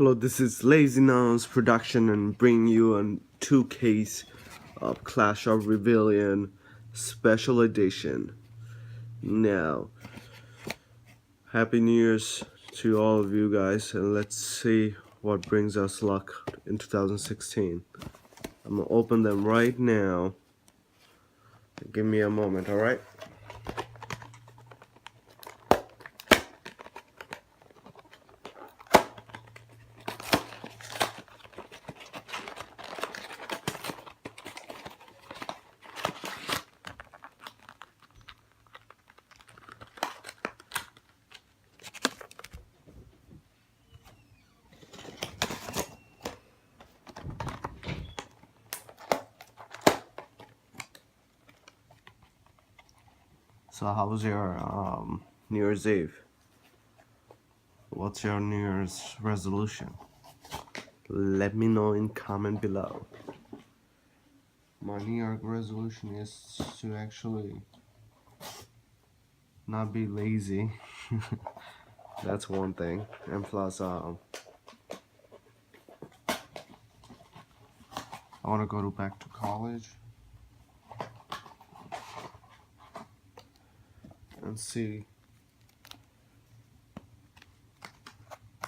Hello, this is Lazy Nouns Production and bringing you a 2 case of Clash of Rebellion Special Edition. Now, Happy New Year's to all of you guys, and let's see what brings us luck in 2016. I'm gonna open them right now. Give me a moment, alright? So how was your New Year's Eve? What's your New Year's resolution? Let me know in comment below. My New Year's resolution is to actually not be lazy. That's one thing. And plus I want to go back to college and see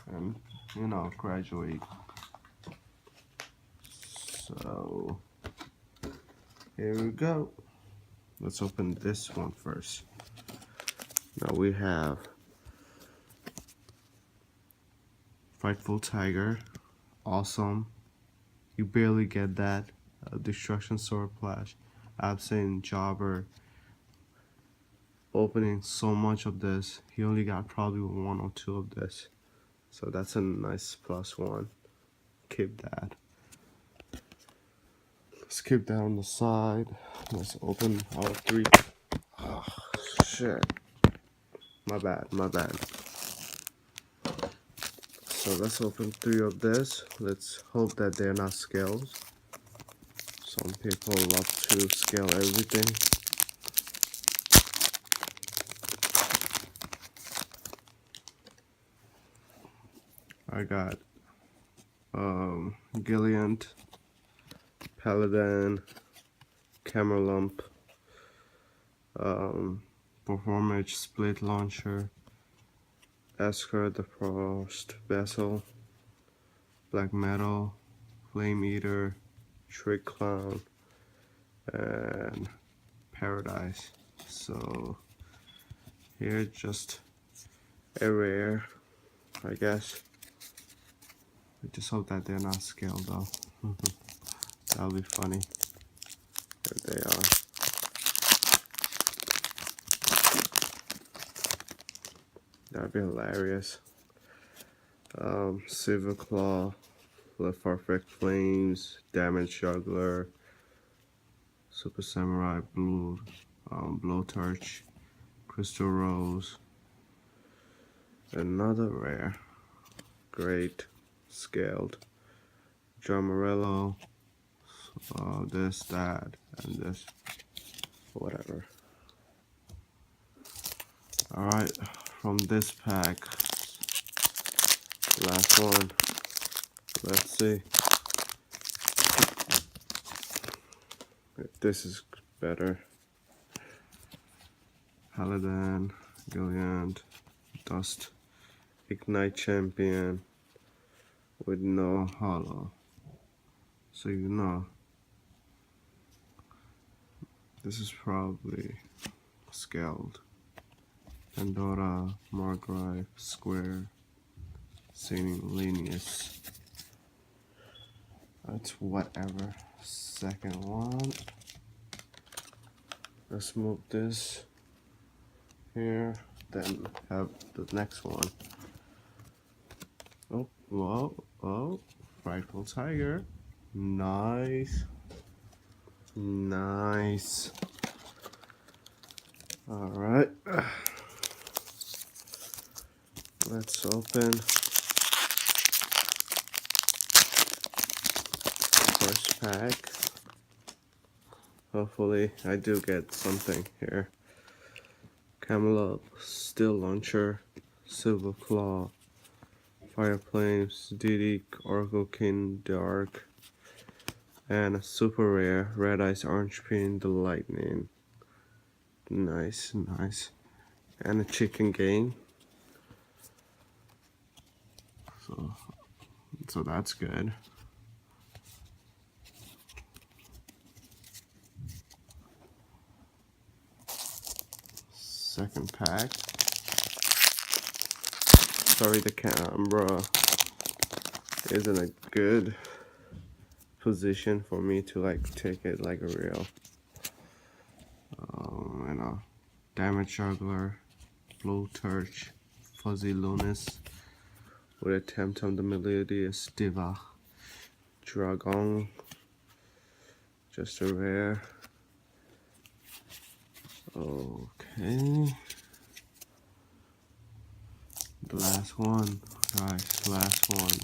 and graduate. So here we go. Let's open this one first. Now we have Frightful Tiger, awesome. You barely get that. Destruction Sword Flash, Absent Jobber. Opening so much of this, he only got probably 1 or 2 of this, so that's a nice +1. Keep that. Let's keep that on the side. Let's open our 3. Oh shit, my bad. So let's open 3 of this. Let's hope that they're not scales. Some people love to scale everything. I got Gilliant, Paladin, Camerlump, Performance Split Launcher, Esker the Frost Vessel, Black Metal, Flame Eater, Trick Clown, and Paradise. So here just a rare, I guess. I just hope that they're not scaled though. That'll be funny if they are. That'd be hilarious. Silver Claw, Perfect Flames, Damage Juggler, Super Samurai Blue, Blowtorch, Crystal Rose, another rare, great, scaled, Dramarello, this, that, and this, whatever. Alright, from this pack, last one, let's see if this is better. Paladin, Gilliant, Dust, Ignite Champion with no hollow. So this is probably scaled. Pandora, Margrave, Square, Saint Linus. That's whatever. Second one. Let's move this here, then have the next one. Oh, whoa, oh, Frightful Tiger. Nice. Alright. Let's open first pack. Hopefully I do get something here. Camelot, Steel Launcher, Silver Claw, Fire Flames, DD, Oracle King, Dark, and a super rare Red Eyes Orange Pin, the Lightning. Nice, nice. And a chicken game. So that's good. Second pack. Sorry, the camera isn't a good position for me to like take it like a real. Damage Juggler, Blowtorch, Fuzzy Lunas, with attempt on the Melodious Diva, Dragon, just a rare. Okay. The last one, guys, last one.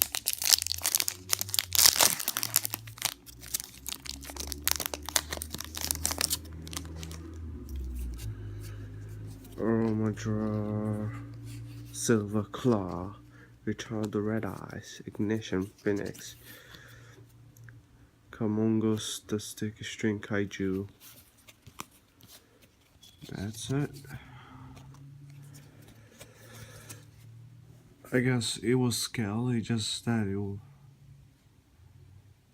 Armadra, Silver Claw, Return of the Red Eyes, Ignition Phoenix, Kamungus, the Sticky String Kaiju. That's it. I guess it was scaled, it's just that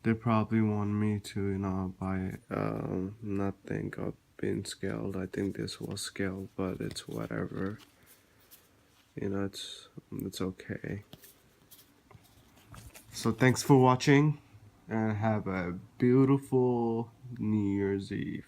they probably want me to, buy not think of being scaled. I think this was scaled, but it's whatever. It's okay. So thanks for watching and have a beautiful New Year's Eve.